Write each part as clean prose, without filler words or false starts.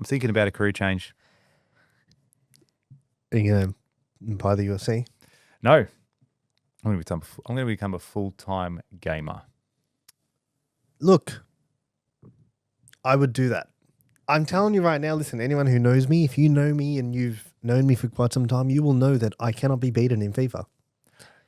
I'm thinking about a career change. Are you going to buy the UFC? No. I'm going to become a full-time gamer. Look, I would do that. I'm telling you right now, listen, anyone who knows me, if you know me and you've known me for quite some time, you will know that I cannot be beaten in FIFA.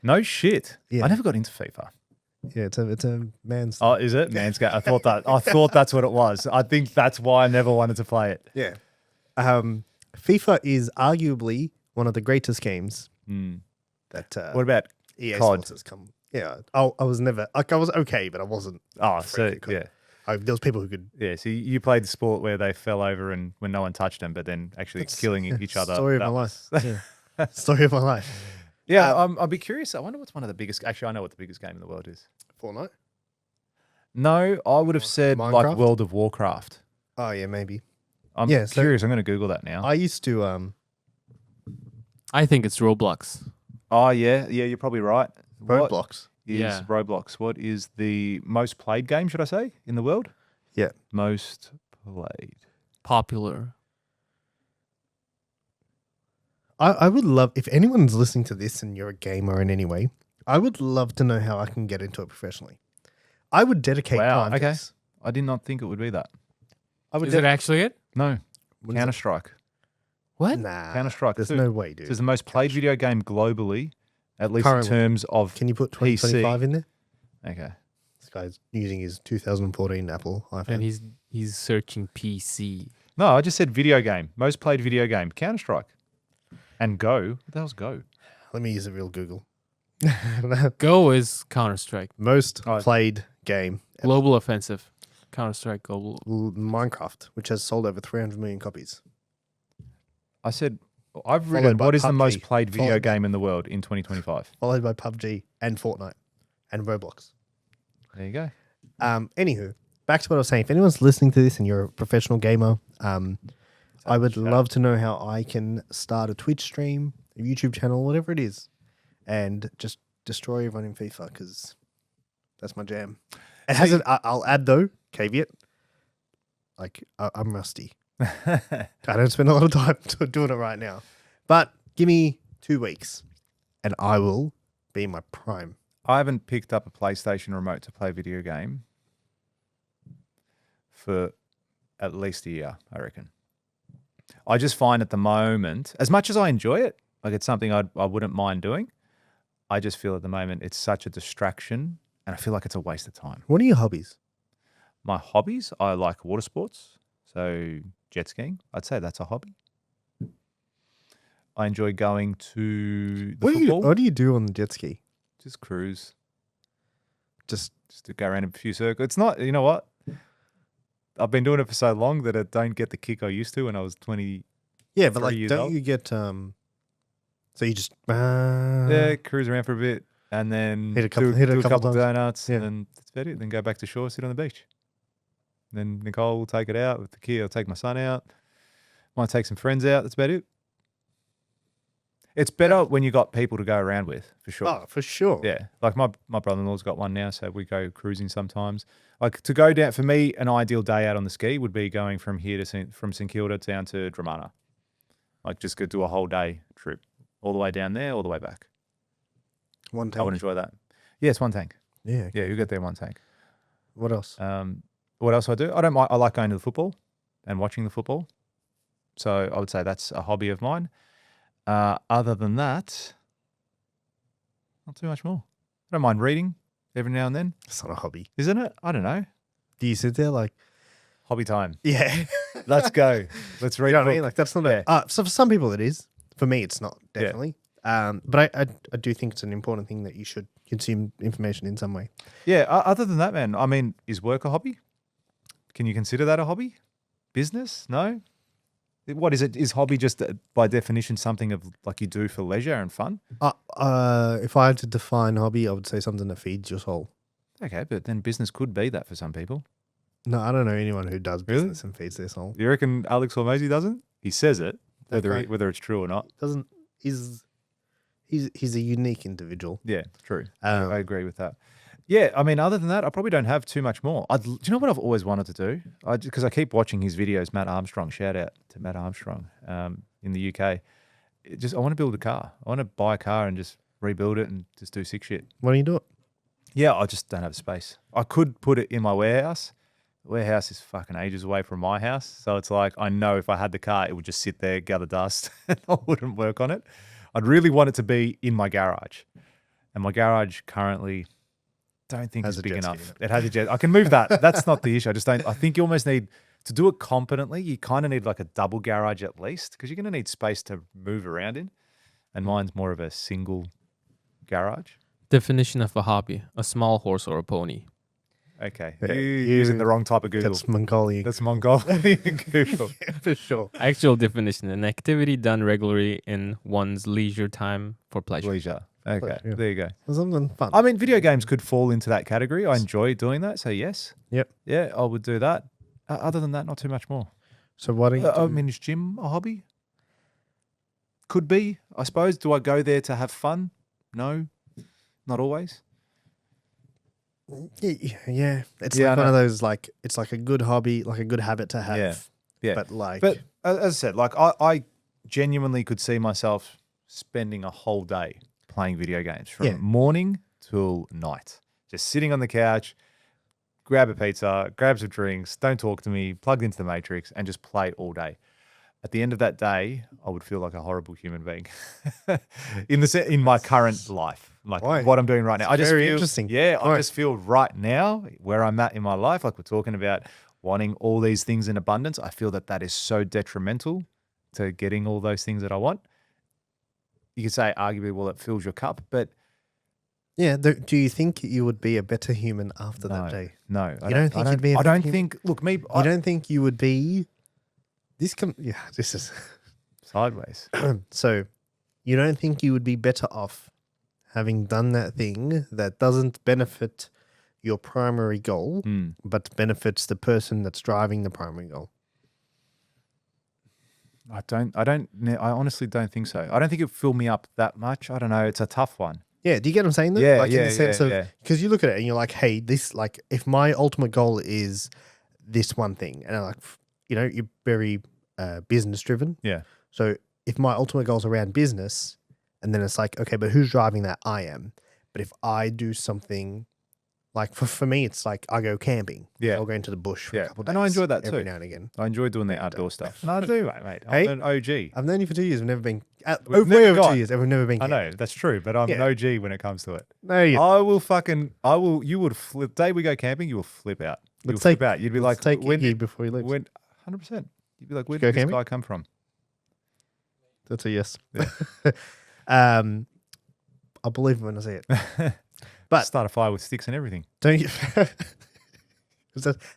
No shit. Yeah. I never got into FIFA. Yeah, it's a man's. Oh, is it? Man's game. I thought that's what it was. I think that's why I never wanted to play it. Yeah. FIFA is arguably one of the greatest games that What about EA COD? Sports has come. Yeah. I was never, like, I was okay, but I wasn't. Oh, so freaking good. yeah. There was people who could. Yeah, so you played the sport where they fell over and when no one touched them, but then actually killing each other. Story of my life. Yeah. Story of my life. Yeah, I'll be curious. I wonder what's one of the biggest. Actually, I know what the biggest game in the world is. Fortnite? No, I would have said like Minecraft? World of Warcraft. Oh, yeah, maybe. I'm Yeah, so- curious. I'm going to Google that now. I used to. I think it's Roblox. Oh, yeah. Yeah, you're probably right. What Roblox. is Yeah. Roblox? What is the most played game, should I say, in the world? Yeah. Most played. Popular. I would love, if anyone's listening to this and you're a gamer in any way, I would love to know how I can get into it professionally. I would dedicate Wow, time to okay. this. I did not think it would be that. I would Is it actually it? No. What is it? Counter-Strike. What? Nah. Counter-Strike There's 2. no way, dude. It's the most played video game globally, at least Currently. in terms of Can you put PC. 2025 in there? Okay. This guy's using his 2014 Apple iPhone. And he's searching PC. No, I just said video game. Most played video game. Counter-Strike. And Go. What the hell's Go? Let me use a real Google. Go is Counter-Strike. Most Oh. played game. Global Offensive. Counter-Strike Global. Minecraft, which has sold over 300 million copies. I said, I've Followed written, by what is the PUBG. most played video Followed by- game in the world in 2025? Followed by PUBG and Fortnite and Roblox. There you go. Anywho, back to what I was saying. If anyone's listening to this and you're a professional gamer, I would love to know how I can start a Twitch stream, a YouTube channel, whatever it is, and just destroy everyone in FIFA because that's my jam. It hasn't. I'll add though, caveat. Like I'm rusty. I don't spend a lot of time doing it right now, but give me 2 weeks, and I will be in my prime. I haven't picked up a PlayStation remote to play video game for at least a year, I reckon. I just find at the moment, as much as I enjoy it, like it's something I wouldn't mind doing, I just feel at the moment it's such a distraction and I feel like it's a waste of time. What are your hobbies? My hobbies, I like water sports, so jet skiing. I'd say that's a hobby. I enjoy going to the football. What do you do on the jet ski? Just cruise. Just To go around a few circles. It's not, you know what? I've been doing it for so long that I don't get the kick I used to when I was 20. yeah, but 3 like, years don't old. you get So you just Yeah, cruise around for a bit and then Hit a couple- do hit a a couple couple times. donuts Yeah. and then that's about it. Then go back to shore, sit on the beach. Then Nicole will take it out with the kid. I'll take my son out. Might take some friends out. That's about it. It's better when you got people to go around with, for sure. Oh, for sure. Yeah, like my brother-in-law's got one now, so we go cruising sometimes. Like to go down, for me, an ideal day out on the ski would be going from here to from St Kilda down to Dramana. Like just go do a whole day trip, all the way down there, all the way back. One I tank. would enjoy that. Yeah, it's one tank. Yeah. Yeah, you get there in one tank. What else? What else I do? I don't mind. I like going to the football and watching the football. So I would say that's a hobby of mine. Other than that, not too much more. I don't mind reading every now and then, It's not a hobby. isn't it? I don't know. Do you sit there like, Hobby time. yeah? Let's go. Let's read. You know a what I mean? book. Like that's not Yeah. so for some people it is. For me, it's not Yeah. definitely. But I do think it's an important thing that you should consume information in some way. Yeah. Other than that, man, I mean, is work a hobby? Can you consider that a hobby? Business? No. What is it? Is hobby just by definition something of like you do for leisure and fun? If I had to define hobby, I would say something that feeds your soul. Okay, but then business could be that for some people. No, I don't know anyone who does Really? business and feeds their soul. You reckon Alex Hormozy doesn't? He says it, Okay. whether it's true or not. Doesn't he's a unique individual. Yeah, true. Um, I agree with that. Yeah, I mean, other than that, I probably don't have too much more. Do you know what I've always wanted to do? Because I keep watching his videos. Matt Armstrong, shout out to Matt Armstrong in the UK. I want to build a car. I want to buy a car and just rebuild it and just do sick shit. Why don't you do it? Yeah, I just don't have space. I could put it in my warehouse. The warehouse is fucking ages away from my house. So it's like, I know if I had the car, it would just sit there, gather dust, and I wouldn't work on it. I'd really want it to be in my garage. And my garage currently, don't think Has it's a big jet ski enough. in It has a jet. I can move that. That's not the issue. I think you almost need, to do it competently, you kind of need like a double garage at least, because you're going to need space to move around in. And mine's more of a single garage. Definition of a hobby: a small horse or a pony. Okay. Yeah, You're using the wrong type of Google. That's Mongolian. That's Mongolian Google. For sure. Actual definition: an activity done regularly in one's leisure time for pleasure. Leisure. Okay. Yeah. There you go. Something fun. I mean, video games could fall into that category. I enjoy doing that. So yes. Yep. Yeah, I would do that. Other than that, not too much more. So why don't you I mean, is gym a hobby? Could be, I suppose. Do I go there to have fun? No, not always. Yeah. It's Yeah, I like one know. of those, like, it's like a good hobby, like a good habit to have. Yeah. Yeah. But like, But as I said, like I genuinely could see myself spending a whole day playing video games from Yeah. morning till night, just sitting on the couch, grab a pizza, grab some drinks, don't talk to me, plugged into the Matrix, and just play all day. At the end of that day, I would feel like a horrible human being in my current life, like Why? what I'm doing right now. I just Very feel, interesting. Yeah, I Why? just feel right now where I'm at in my life, like we're talking about wanting all these things in abundance. I feel that is so detrimental to getting all those things that I want. You could say arguably, well, it fills your cup, but yeah. Do you think you would be a better human after no, that day? no, You don't think you'd be a I don't fucking- think. Look, me, You don't think you would be? This is sideways. so. You don't think you would be better off having done that thing that doesn't benefit your primary goal, Mm. but benefits the person that's driving the primary goal? I honestly don't think so. I don't think it filled me up that much. I don't know. It's a tough one. Yeah, do you get what I'm saying? Though? Yeah, like yeah, in the sense yeah, of yeah. because you look at it and you're like, hey, this like if my ultimate goal is this one thing, and like you're very business driven. Yeah. So if my ultimate goal is around business, and then it's like, okay, but who's driving that? I am. But if I do something like for me, it's like I go camping. Yeah. I'll go into the bush for Yeah. a couple of days. And I enjoy that every too. now and again. I enjoy doing the outdoor stuff. No, I do, mate. Hey? I'm an OG. I've known you for 2 years. We've never been We've way never over gone. 2 years, and we've never been. I camping. know, that's true, but I'm an Yeah. OG when it comes to it. No, you. You would flip. Day we go camping, you will flip out. You'll Let's flip take- out. You'd be Let's like, take when it here before you leave. 100%. You'd be like, where Go did this camping? guy come from? That's a yes. Yeah. I'll believe it when I see it. But- Start a fire with sticks and everything. Don't you?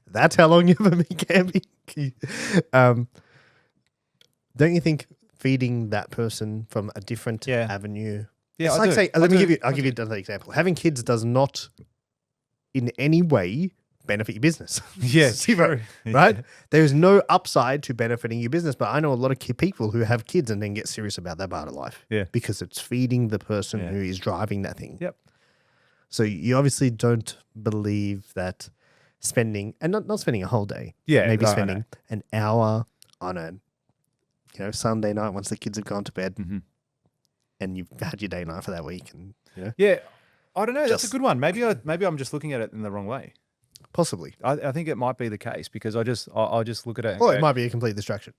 That's how long you've been camping. Don't you think feeding that person from a different Yeah. avenue? Yeah, it's I like do. say, I let me do. give you. I'll I give you another example. Having kids does not, in any way, benefit your business. Yeah, Zero. true. Right? There is no upside to benefiting your business. But I know a lot of people who have kids and then get serious about that part of life. Yeah. Because it's feeding the person Yeah. who is driving that thing. Yep. So you obviously don't believe that spending, and not spending a whole day, Yeah, maybe no, I spending know. an hour on a, Sunday night once the kids have gone to bed Mhm. and you've had your day night for that week, and Yeah, I don't know. That's a Just- good one. Maybe I'm just looking at it in the wrong way. possibly. I think it might be the case because I'll just look at it. and Or go, it might be a complete distraction.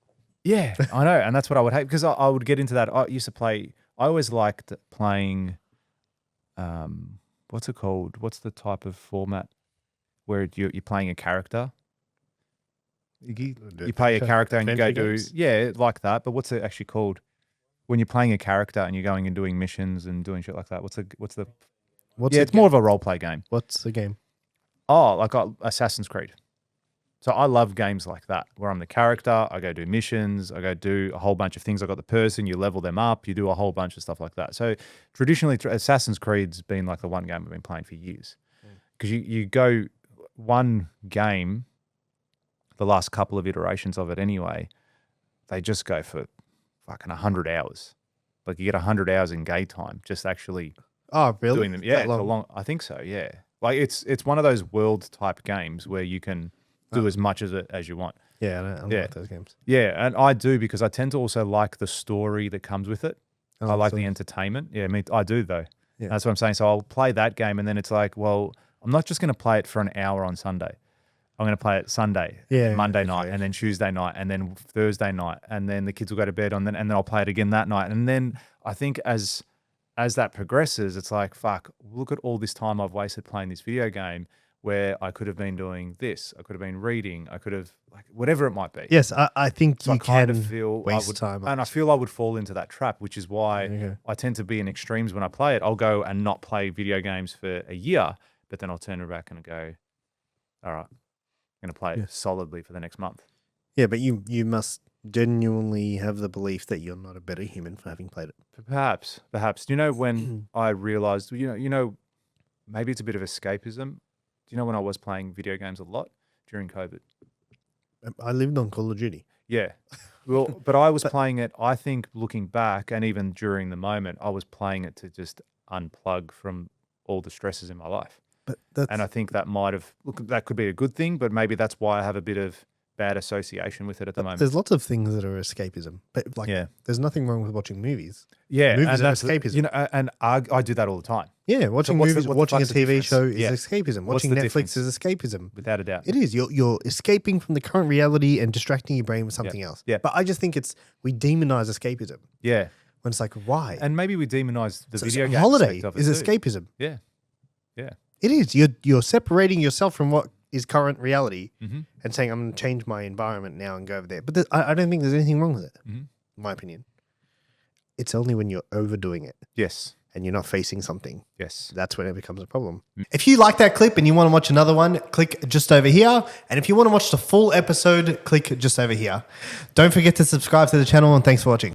Yeah, I know, and that's what I would hate because I would get into that. I used to play. I always liked playing. What's it called? What's the type of format where you're playing a character? You play a character and you go Adventure do games? like that. But what's it actually called? When you're playing a character and you're going and doing missions and doing shit like that. What's the What's it's more of a role play game. What's the game? Oh, like Assassin's Creed. So I love games like that where I'm the character. I go do missions. I go do a whole bunch of things. I got the person. You level them up. You do a whole bunch of stuff like that. So traditionally, Assassin's Creed's been like the one game I've been playing for years because you go one game. The last couple of iterations of it, anyway, they just go for fucking 100 hours. Like you get 100 hours in game time just actually Oh, really? doing them. Yeah, That it's long? a long. I think so. Yeah, Like it's one of those world type games where you can do as much as it as you want. Yeah, I don't Yeah. like those games. Yeah, and I do because I tend to also like the story that comes with it. I like the so- entertainment. Yeah, I do though. Yeah. That's what I'm saying. So I'll play that game, and then it's like, well, I'm not just going to play it for an hour on Sunday. I'm going to play it Sunday, Yeah, Monday okay. night, and then Tuesday night, and then Thursday night, and then the kids will go to bed and then I'll play it again that night. And then I think as that progresses, it's like, fuck, look at all this time I've wasted playing this video game where I could have been doing this. I could have been reading. I could have, like, whatever it might be. Yes, I think So you I kind can of feel waste time. and I feel I would fall into that trap, which is why Okay. I tend to be in extremes when I play it. I'll go and not play video games for a year, but then I'll turn it back and go, all right, I'm going to play it solidly for the next month. Yeah, but you must genuinely have the belief that you're not a better human for having played it. Perhaps. Do you know when I realized, maybe it's a bit of escapism. Do you know when I was playing video games a lot during COVID? I lived on Call of Duty. Yeah. Well, but I was playing it, I think looking back and even during the moment, I was playing it to just unplug from all the stresses in my life. But that's, And I think that that could be a good thing, but maybe that's why I have a bit of bad association with it at the moment. there's lots of things that are escapism. But like, there's nothing wrong with watching movies. Yeah. Movies and are that's escapism. And I do that all the time, Yeah, watching what's the- movies, what the watching a fuck's the TV difference? show is Yeah. escapism. What's Watching the Netflix difference? is escapism. without a doubt. It is. You're escaping from the current reality and distracting your brain with something else. Yeah. But I just think we demonize escapism Yeah. when it's like, why? And maybe we demonize the So video game holiday aspect of it is too. escapism. Yeah. Yeah. It is. You're separating yourself from what is current reality Mhm. and saying, I'm going to change my environment now and go over there. But I don't think there's anything wrong with it, Mhm. in my opinion. It's only when you're overdoing it Yes. and you're not facing something. Yes. That's when it becomes a problem. If you like that clip and you want to watch another one, click just over here. And if you want to watch the full episode, click just over here. Don't forget to subscribe to the channel, and thanks for watching.